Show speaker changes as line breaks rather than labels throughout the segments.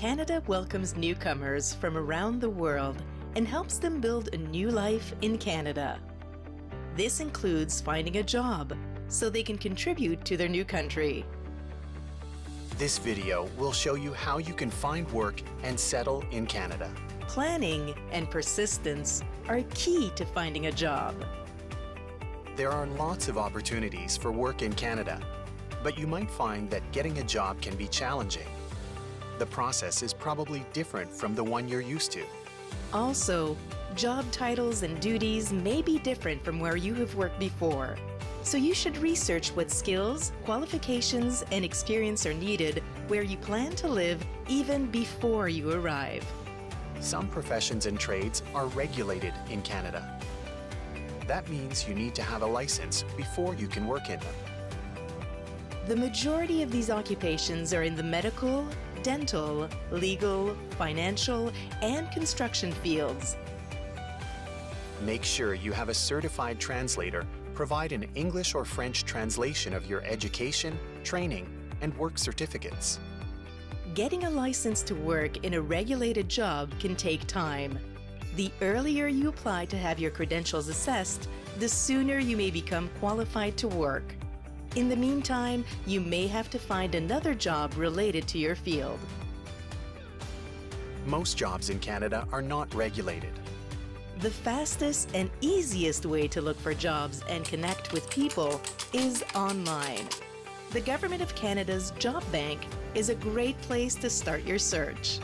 Canada welcomes newcomers from around the world and helps them build a new life in Canada. This includes finding a job so they can contribute to their new country.
This video will show you how you can find work and settle in Canada.
Planning and persistence are key to finding a job.
There are lots of opportunities for work in Canada, but you might find that getting a job can be challenging. The process is probably different from the one you're used to.
Also, job titles and duties may be different from where you have worked before. So you should research what skills, qualifications, and experience are needed where you plan to live even before you arrive.
Some professions and trades are regulated in Canada. That means you need to have a license before you can work in them.
The majority of these occupations are in the medical, dental, legal, financial, and construction fields.
Make sure you have a certified translator provide an English or French translation of your education, training, and work certificates.
Getting a license to work in a regulated job can take time. The earlier you apply to have your credentials assessed, the sooner you may become qualified to work. In the meantime, you may have to find another job related to your field.
Most jobs in Canada are not regulated.
The fastest and easiest way to look for jobs and connect with people is online. The Government of Canada's Job Bank is a great place to start your search.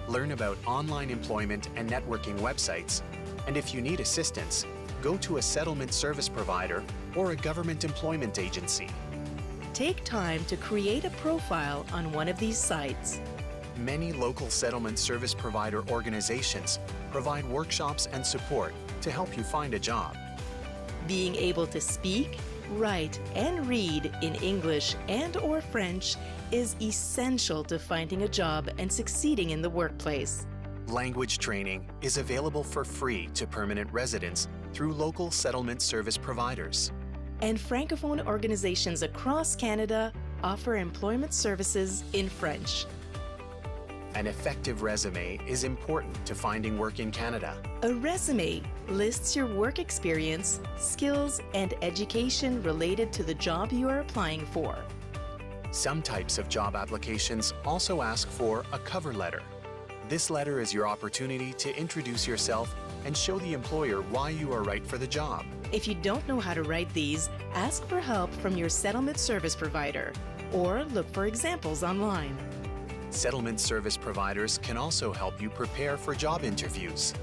Learn about online employment and networking websites, and if you need assistance, go to a settlement service provider or a government employment agency.
Take time to create a profile on one of these sites.
Many local settlement service provider organizations provide workshops and support to help you find a job.
Being able to speak, write, and read in English and/or French is essential to finding a job and succeeding in the workplace.
Language training is available for free to permanent residents through local settlement service providers.
And Francophone organizations across Canada offer employment services in French.
An effective resume is important to finding work in Canada.
A resume lists your work experience, skills, and education related to the job you are applying for.
Some types of job applications also ask for a cover letter. This letter is your opportunity to introduce yourself and show the employer why you are right for the job.
If you don't know how to write these, ask for help from your settlement service provider or look for examples online.
Settlement service providers can also help you prepare for job interviews.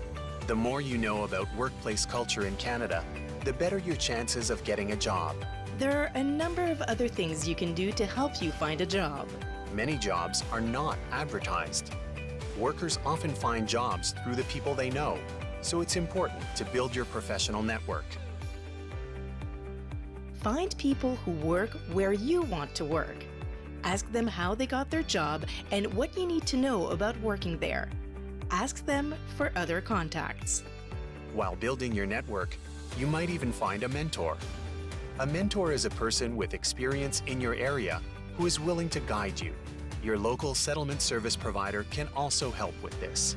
The more you know about workplace culture in Canada, the better your chances of getting a job.
There are a number of other things you can do to help you find a job.
Many jobs are not advertised. Workers often find jobs through the people they know, so it's important to build your professional network.
Find people who work where you want to work. Ask them how they got their job and what you need to know about working there. Ask them for other contacts.
While building your network, you might even find a mentor. A mentor is a person with experience in your area who is willing to guide you. Your local settlement service provider can also help with this.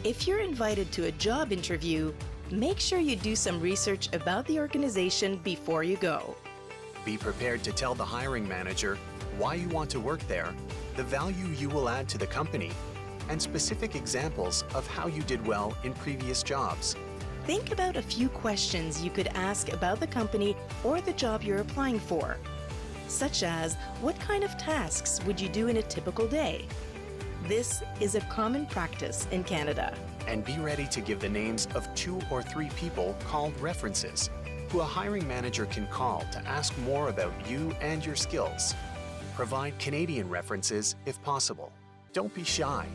If you're invited to a job interview, make sure you do some research about the organization before you go.
Be prepared to tell the hiring manager why you want to work there, the value you will add to the company, and specific examples of how you did well in previous jobs.
Think about a few questions you could ask about the company or the job you're applying for, such as what kind of tasks would you do in a typical day? This is a common practice in Canada.
And be ready to give the names of 2 or 3 people called references, who a hiring manager can call to ask more about you and your skills. Provide Canadian references if possible. Don't be shy.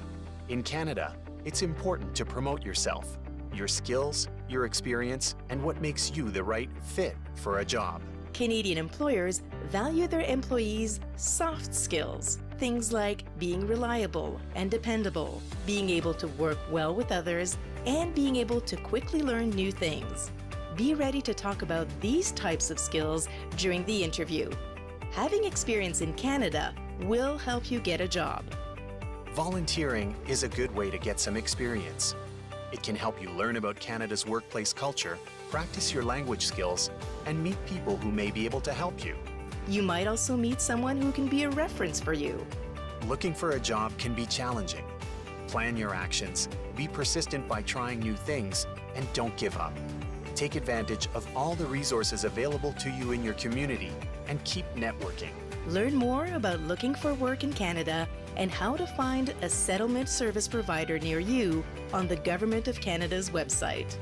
In Canada, it's important to promote yourself, your skills, your experience, and what makes you the right fit for a job.
Canadian employers value their employees' soft skills, things like being reliable and dependable, being able to work well with others, and being able to quickly learn new things. Be ready to talk about these types of skills during the interview. Having experience in Canada will help you get a job.
Volunteering is a good way to get some experience. It can help you learn about Canada's workplace culture, practice your language skills, and meet people who may be able to help you.
You might also meet someone who can be a reference for you.
Looking for a job can be challenging. Plan your actions, be persistent by trying new things, and don't give up. Take advantage of all the resources available to you in your community and keep networking.
Learn more about looking for work in Canada and how to find a settlement service provider near you on the Government of Canada's website.